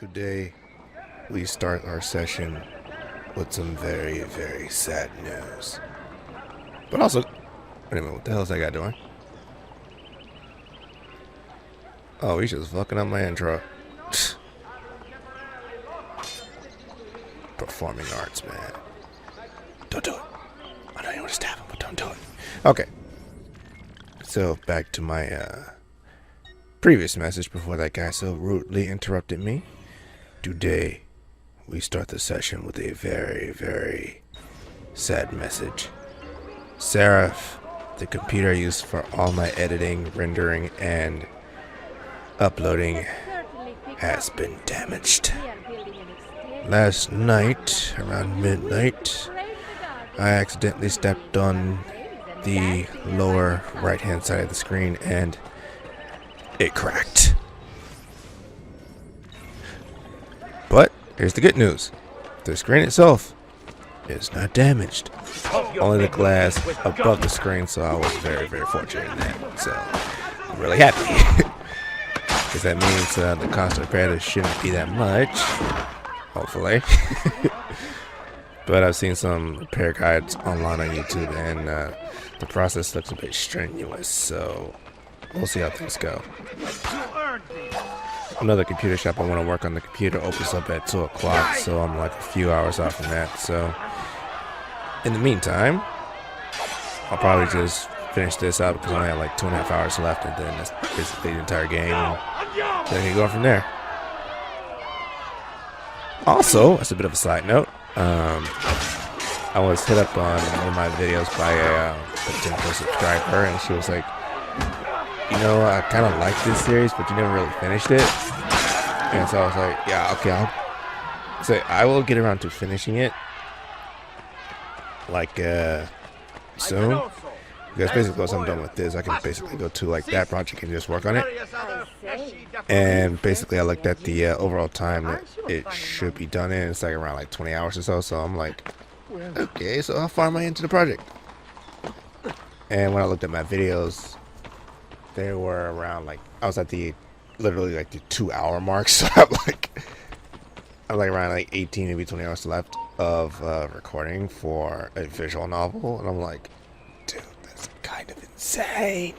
Today, we start our session with some very, very sad news. But also, wait a minute, what the hell is that guy doing? Oh, he's just fucking up my intro. Performing arts, man. Don't do it. I know you want to stab him, but don't do it. Okay. So, back to my previous message before that guy so rudely interrupted me. Today, we start the session with a very, very sad message. Seraph, the computer I use for all my editing, rendering, and uploading, has been damaged. Last night, around midnight, I accidentally stepped on the lower right-hand side of the screen and it cracked. But here's the good news. The screen itself is not damaged. Only the glass above the screen, so I was very, very fortunate in that. So I'm really happy. Because that means the cost of repair shouldn't be that much. Hopefully. But I've seen some repair guides online on YouTube, and the process looks a bit strenuous, so we'll see how things go. Another computer shop I want to work on the computer opens up at 2 o'clock, so I'm like a few hours off from that. So in the meantime, I'll probably just finish this up because I only have like 2.5 hours left, and then that's basically the entire game. And then you go from there. Also, as a bit of a side note, I was hit up on one of my videos by a potential subscriber, and she was like, you know, I kind of like this series, but you never really finished it. And so I was like, yeah, okay, I will get around to finishing it, like, soon. Because basically once I'm done with this, I can basically go to like that project and just work on it. And basically I looked at the overall time that it should be done in. It's like around like 20 hours or so. So I'm like, okay, so how far am I into the project? And when I looked at my videos, they were around like, I was at the literally like the 2-hour mark. So I'm like around like 18, maybe 20 hours left of recording for a visual novel. And I'm like, dude, that's kind of insane.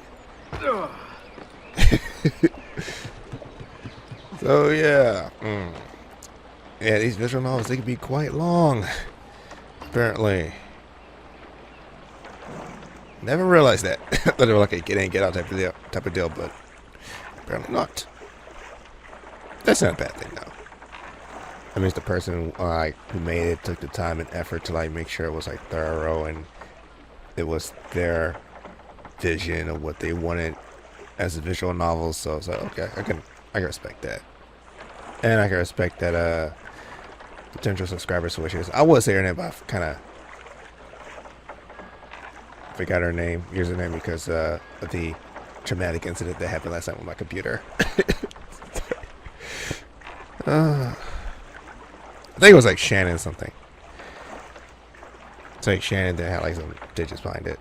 So yeah, yeah, these visual novels, they can be quite long, apparently. Never realized that. That they were like a get in, get out type of deal, but apparently not. That's not a bad thing though. I mean, the person who made it took the time and effort to like make sure it was like thorough and it was their vision of what they wanted as a visual novel. So I was like, okay, I can respect that. And I can respect that potential subscribers wishes. I would say her name, but I kind of forgot her name, username, because of the traumatic incident that happened last night with my computer. I think it was like Shannon something. It's like Shannon that had like some digits behind it.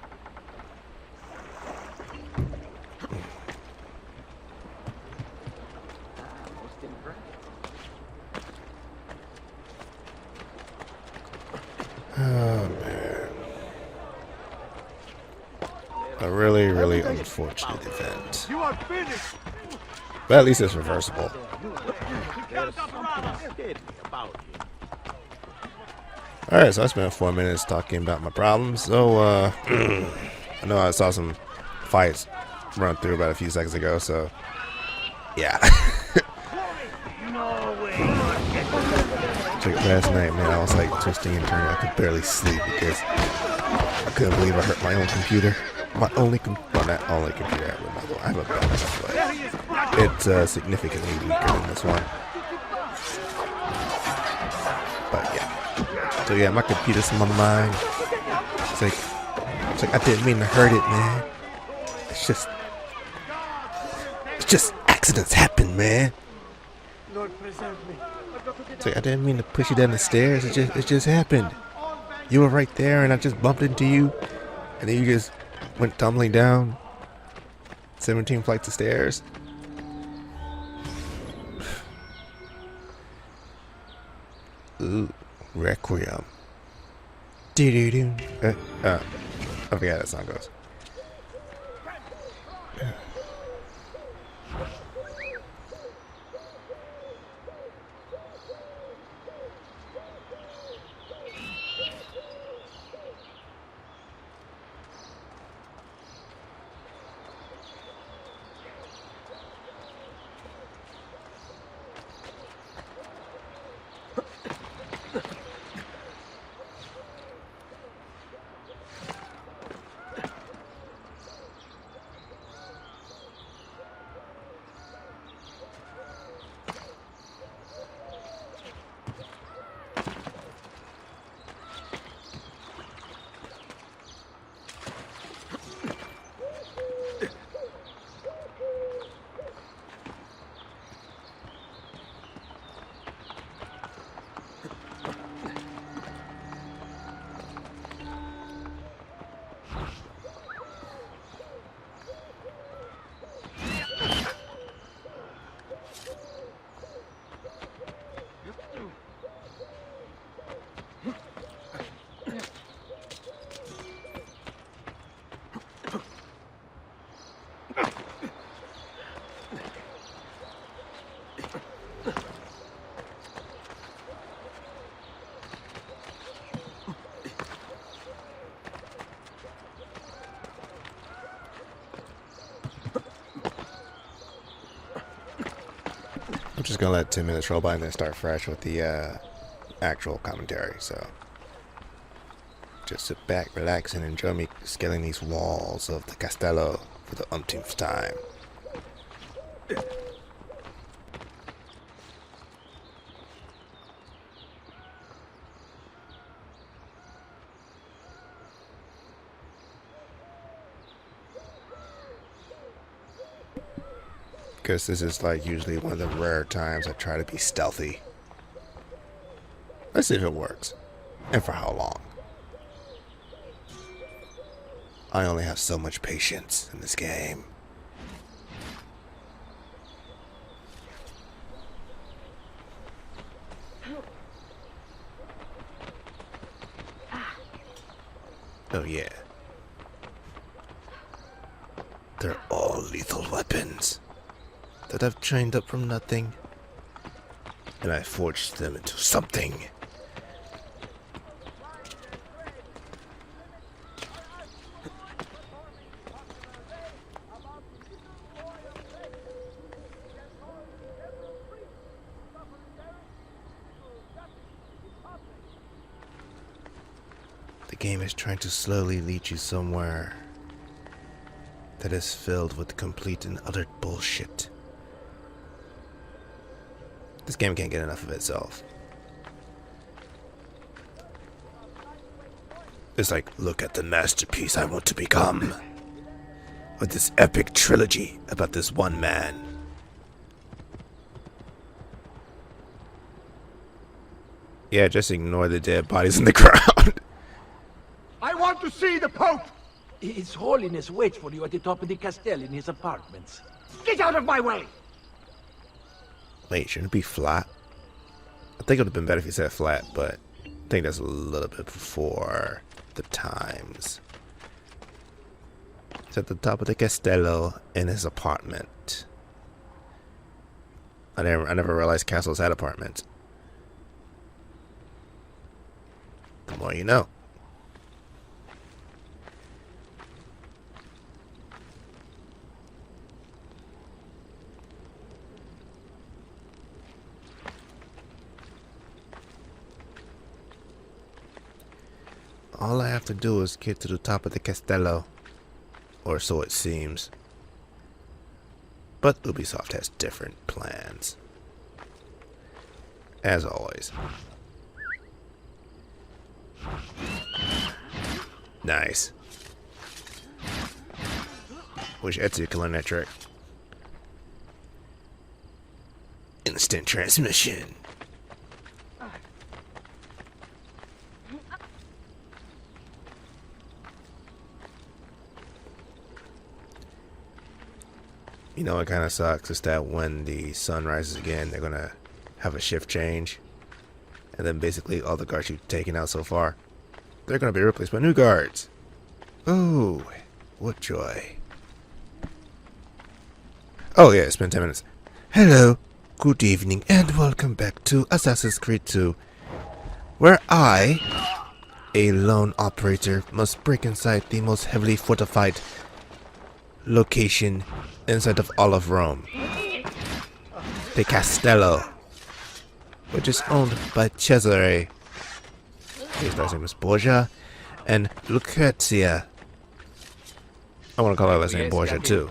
Oh man. A really, really unfortunate event. But at least it's reversible. Alright, so I spent 4 minutes talking about my problems. So, I know I saw some fights run through about a few seconds ago, so yeah. Like last night, man, I was like twisting and turning. I could barely sleep because I couldn't believe I hurt my own computer. My only well, not only computer I have a backup, but it's significantly weaker than this one. But yeah. So yeah, my computer's in my mind. It's like I didn't mean to hurt it, man. It's just accidents happen, man. Lord preserve me. It's like I didn't mean to push you down the stairs. It just happened. You were right there, and I just bumped into you, and then you just went tumbling down 17 flights of stairs. Ooh, Requiem. Do-do-do. I forgot how that song goes. I'm just gonna let 10 minutes roll by and then start fresh with the actual commentary. So just sit back, relax, and enjoy me scaling these walls of the Castello for the umpteenth time. Because this is like usually one of the rare times I try to be stealthy. Let's see if it works. And for how long. I only have so much patience in this game. Oh yeah. They're all lethal weapons that I've trained up from nothing, and I forged them into something. The game is trying to slowly lead you somewhere that is filled with complete and utter bullshit. This game can't get enough of itself. It's like, look at the masterpiece I want to become. With this epic trilogy about this one man. Yeah, just ignore the dead bodies in the ground. I want to see the Pope! His Holiness waits for you at the top of the castle in his apartments. Get out of my way! Wait, shouldn't it be flat? I think it would have been better if you said flat, but I think that's a little bit before the times. He's at the top of the Castello in his apartment. I never realized castles had apartments. The more you know. All I have to do is get to the top of the Castello. Or so it seems. But Ubisoft has different plans. As always. Nice. Wish Ezio could learn that trick. Instant transmission. You know, it kind of sucks is that when the sun rises again, they're going to have a shift change. And then basically all the guards you've taken out so far, they're going to be replaced by new guards. Oh, what joy. Oh yeah, it's been 10 minutes. Hello, good evening, and welcome back to Assassin's Creed 2, where I, a lone operator, must break inside the most heavily fortified location inside of all of Rome. The Castello, which is owned by Cesare. His last name is Borgia, and Lucrezia. I want to call her last name Borgia too.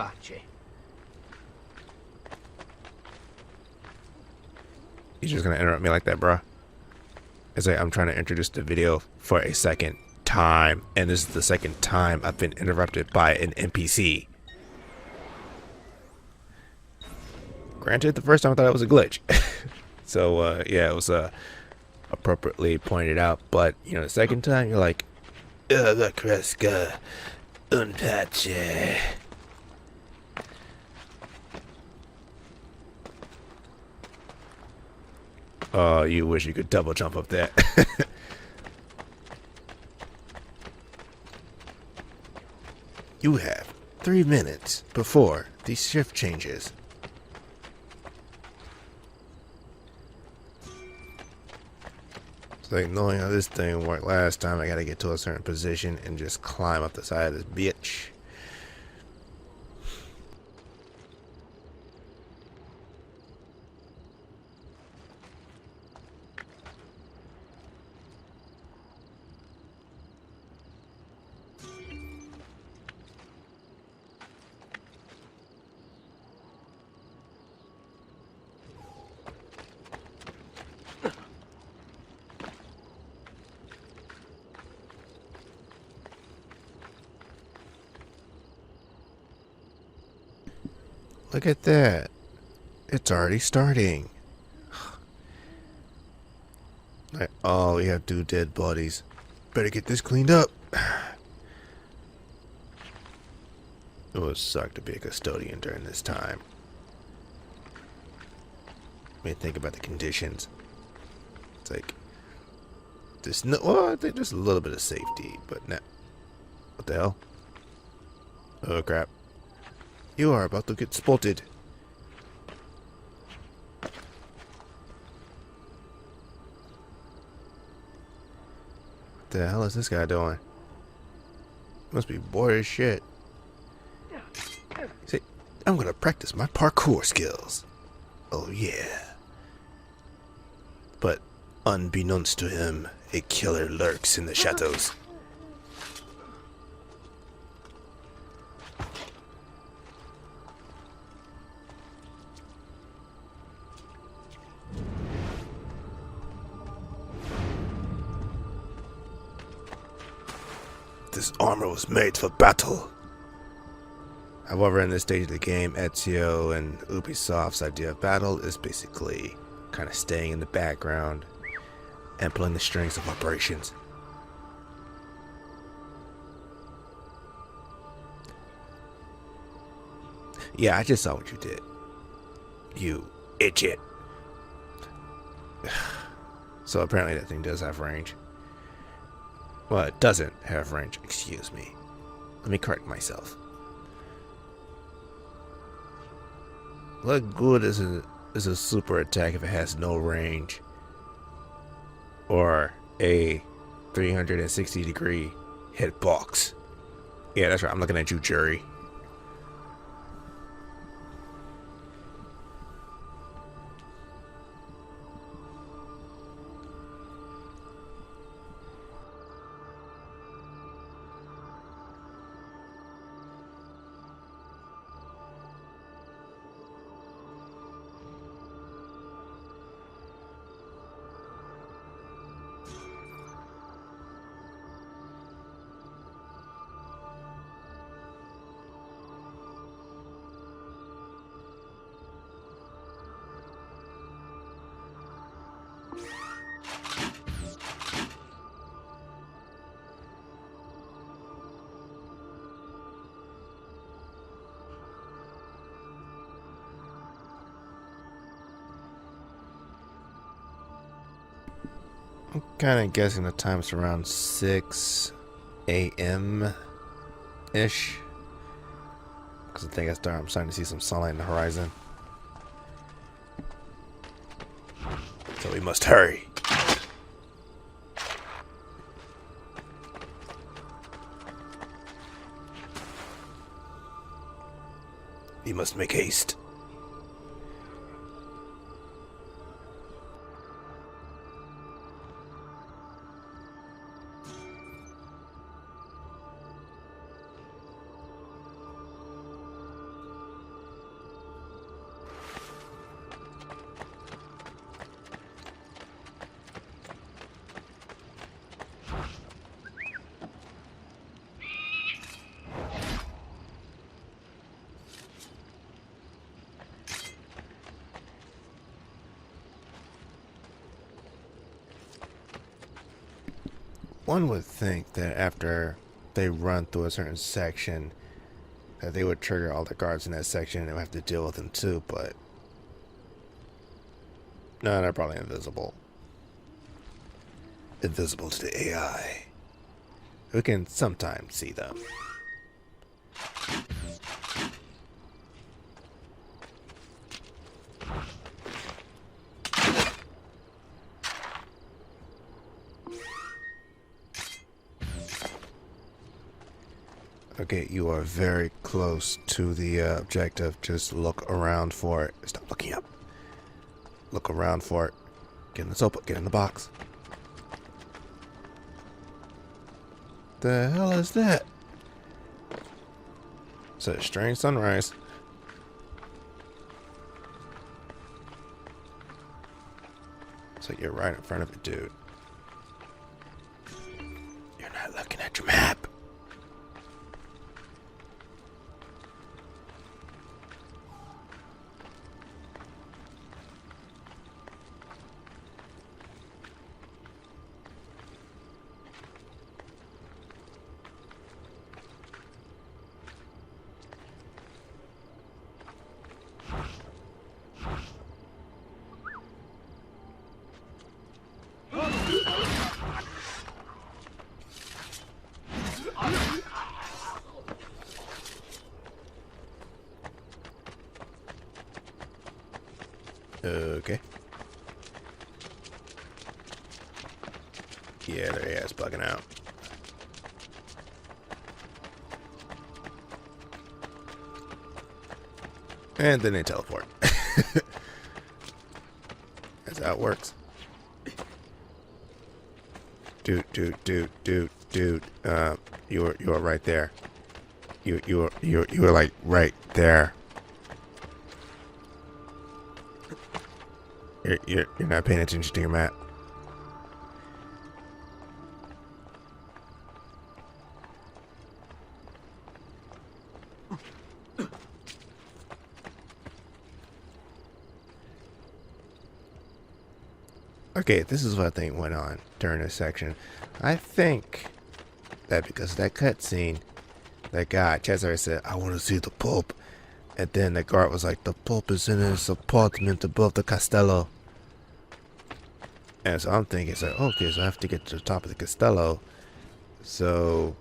You're just gonna interrupt me like that, bruh? It's like I'm trying to introduce the video for a second time, and this is the second time I've been interrupted by an NPC. Granted, the first time I thought it was a glitch. So, yeah, it was appropriately pointed out, but, you know, the second time, you're like, la Cresca, un pace. Oh, you wish you could double jump up that. You have 3 minutes before the shift changes. It's like knowing how this thing worked last time, I gotta get to a certain position and just climb up the side of this bitch. Look at that. It's already starting. Like, oh, we have 2 dead bodies. Better get this cleaned up. It would suck to be a custodian during this time. I mean, think about the conditions. It's like, there's no, well, I think there's a little bit of safety, but now, what the hell? Oh crap. You are about to get spotted. What the hell is this guy doing? Must be bored as shit. See, I'm gonna practice my parkour skills. Oh yeah. But unbeknownst to him, a killer lurks in the shadows. This armor was made for battle. However, in this stage of the game, Ezio and Ubisoft's idea of battle is basically kind of staying in the background and pulling the strings of operations. Yeah, I just saw what you did. You idiot. So apparently that thing does have range. Well, it doesn't have range, excuse me. Let me correct myself. What good is a super attack if it has no range? Or a 360-degree hitbox? Yeah, that's right, I'm looking at you, jury. I'm kind of guessing the time's around 6 a.m. ish. Because I think I'm starting to see some sunlight in the horizon. So we must hurry. We must make haste. One would think that after they run through a certain section, that they would trigger all the guards in that section and they would have to deal with them too, but no, they're probably invisible. Invisible to the AI. We can sometimes see them. Okay, you are very close to the objective. Just look around for it. Stop looking up. Look around for it. Get in the soap. Get in the box. The hell is that? It's a strange sunrise. It's like you're right in front of it, dude. You're not looking at your map. Okay. Yeah, their ass bugging out. And then they teleport. That's how it works. Dude. You were right there. You were like right there. You're not paying attention to your map. Okay, this is what I think went on during this section. I think that because of that cutscene, that guy, Cesare, said, I want to see the Pope. And then the guard was like, the Pope is in his apartment above the Castello. And so I'm thinking, it's like, okay, so I have to get to the top of the Castello. So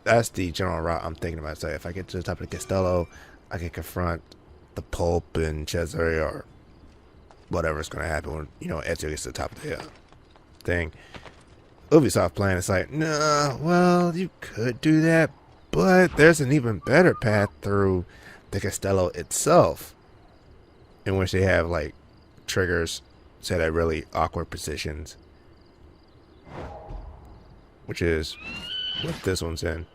that's the general route I'm thinking about. So if I get to the top of the Castello, I can confront the Pope and Cesare or whatever's going to happen when, Ezio gets to the top of the thing. Ubisoft plan is like, nah, well, you could do that, but there's an even better path through the Castello itself, in which they have, like, triggers set at really awkward positions. Which is what this one's in.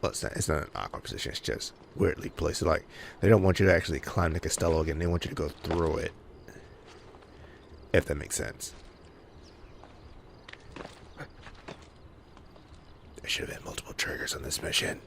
Well, it's not an awkward position, it's just weirdly placed. Like, they don't want you to actually climb the Castello again, they want you to go through it. If that makes sense. There should have been multiple triggers on this mission.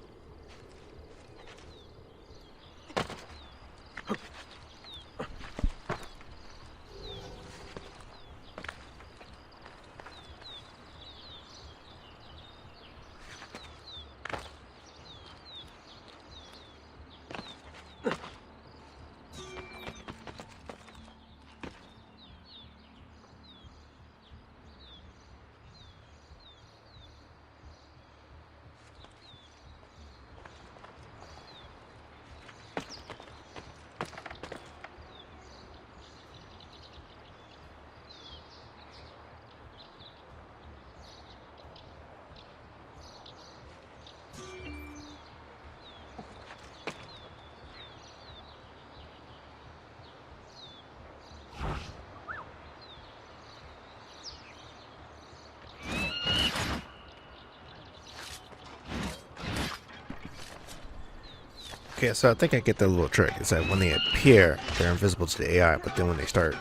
Okay, so I think I get the little trick. It's that when they appear, they're invisible to the AI, but then when they start,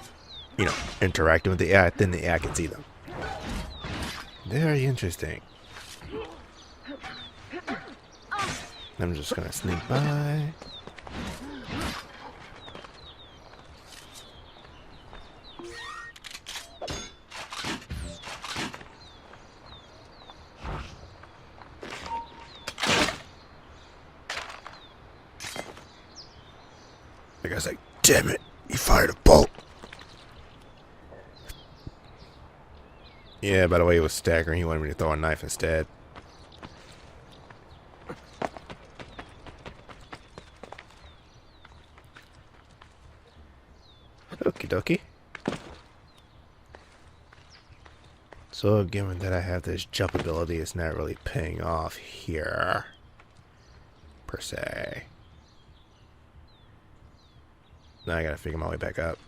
interacting with the AI, then the AI can see them. Very interesting. I'm just gonna sneak by. The guy's like, damn it, he fired a bolt. Yeah, by the way, he was staggering. He wanted me to throw a knife instead. Okie dokie. So, given that I have this jump ability, it's not really paying off here, per se. Now I gotta figure my way back up.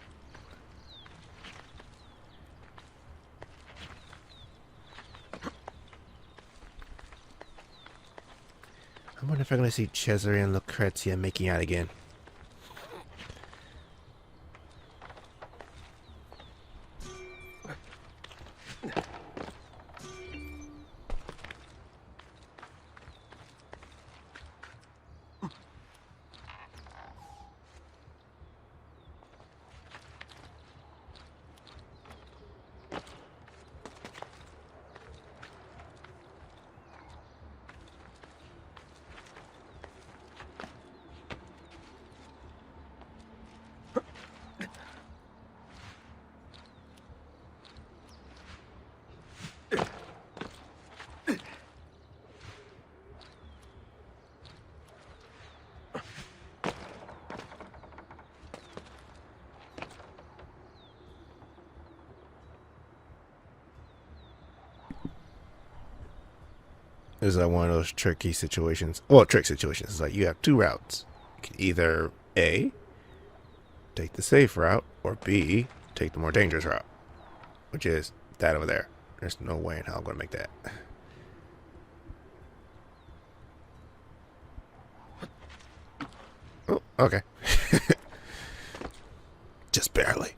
I wonder if I'm gonna see Cesare and Lucrezia making out again. This is like one of those tricky situations. Well, trick situations. It's like you have two routes. You can either A, take the safe route, or B, take the more dangerous route, which is that over there. There's no way in hell I'm going to make that. Oh, okay. Just barely.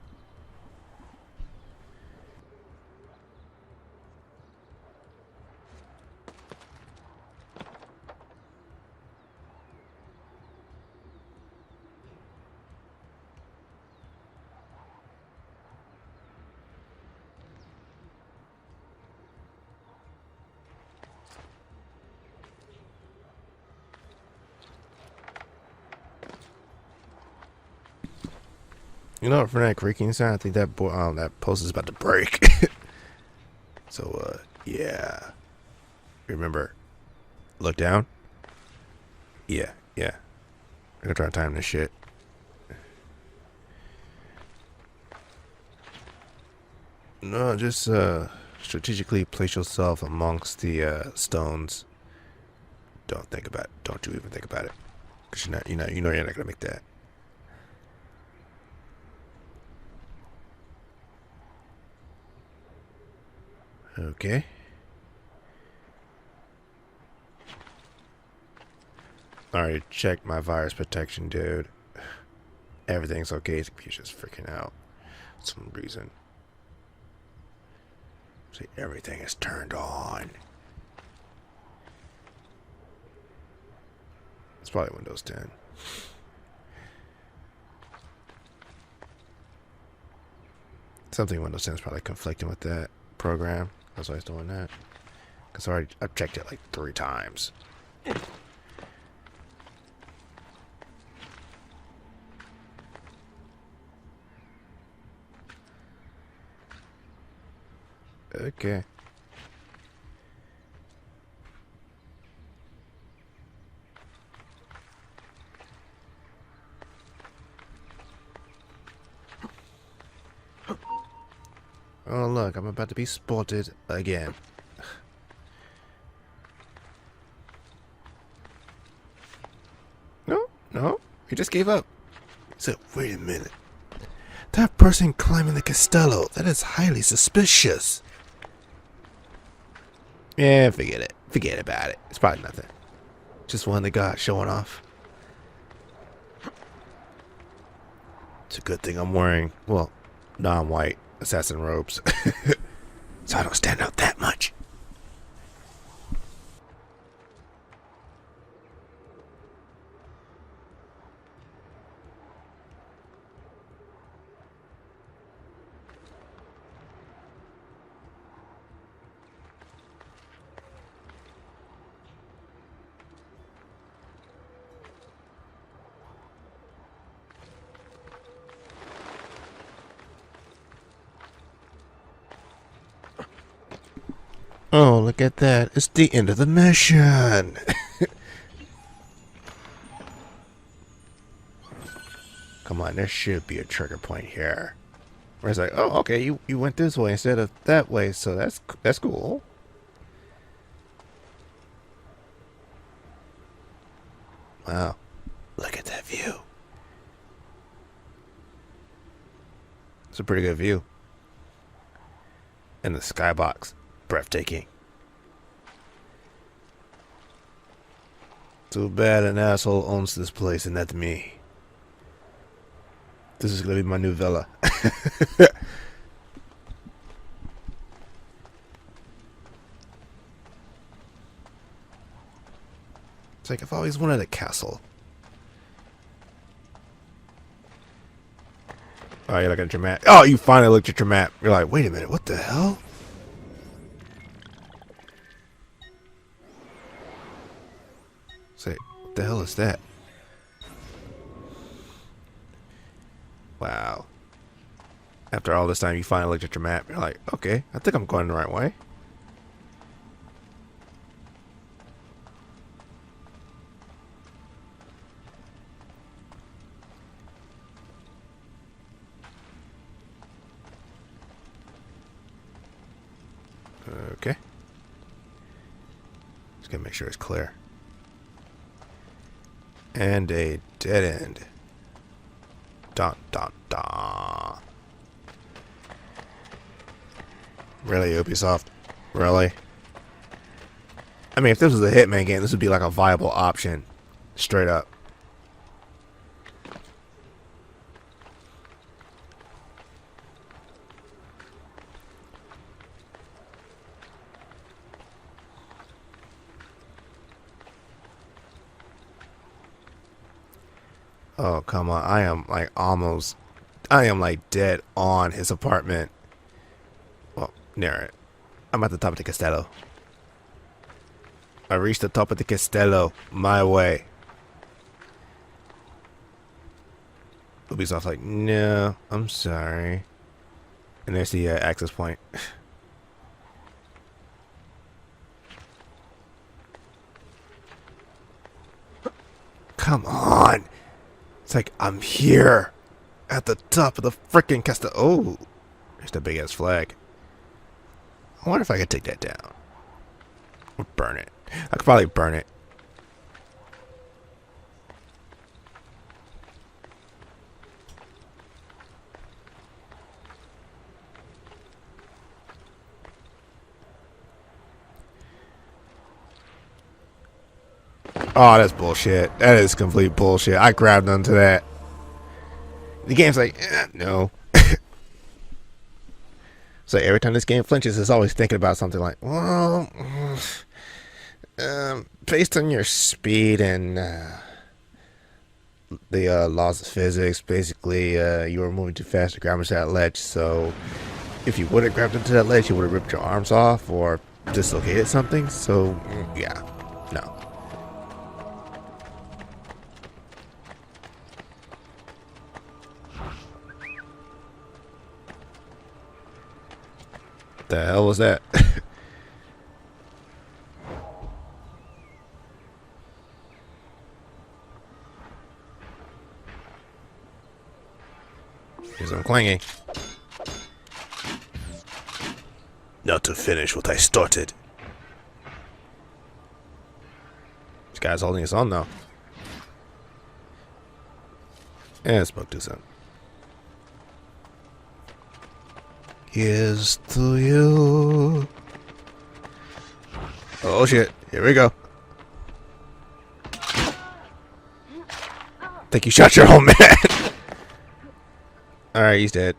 You know, for that creaking sound, I think that that post is about to break. So, yeah. Remember, look down. Yeah. I'm gonna try to time this shit. No, just strategically place yourself amongst the stones. Don't think about it. Don't you even think about it, because you're not gonna make that. Okay. Alright, check my virus protection, dude. Everything's okay. The computer's just freaking out for some reason. See, everything is turned on. It's probably Windows 10. Something Windows 10 is probably conflicting with that program. That's why it's doing that. Because I've checked it like 3 times. Okay. Oh look, I'm about to be spotted again. No, he just gave up. So, wait a minute. That person climbing the Castello, that is highly suspicious. Yeah, forget it. Forget about it. It's probably nothing. Just one of the guys showing off. It's a good thing I'm wearing, well, non-white assassin robes. So I don't stand out that much. Oh, look at that. It's the end of the mission. Come on, there should be a trigger point here. Where it's like, oh, okay, you went this way instead of that way, so that's cool. Wow. Look at that view. It's a pretty good view. And the skybox. Breathtaking. Too bad an asshole owns this place and not me. This is gonna be my new villa. It's like I've always wanted a castle. Oh, you're looking at your map. Oh, you finally looked at your map. You're like, wait a minute, what the hell? Say, what the hell is that? Wow. After all this time, you finally looked at your map. You're like, okay, I think I'm going the right way. Okay. Just gotta make sure it's clear. And a dead end. Dun dun dun. Really, Ubisoft? Really? I mean, if this was a Hitman game, this would be like a viable option. Straight up. Oh, come on. I am like dead on his apartment. Well, near it. I'm at the top of the Castello. I reached the top of the Castello my way. Ubisoft's like, no, I'm sorry. And there's the access point. Come on. It's like, I'm here at the top of the freaking Castello. Oh, there's the big ass flag. I wonder if I could take that down. Or burn it. I could probably burn it. Oh, that's bullshit. That is complete bullshit. I grabbed onto that. The game's like, no. So every time this game flinches, it's always thinking about something like, well, based on your speed and the laws of physics, basically, you were moving too fast to grab onto that ledge. So if you would have grabbed into that ledge, you would have ripped your arms off or dislocated something. So, yeah, no. The hell was that? Here's some clanging. Now to finish what I started. This guy's holding us on though. And smoke do something. Here's to you. Oh shit, here we go. Think you shot your own man. Alright, he's dead.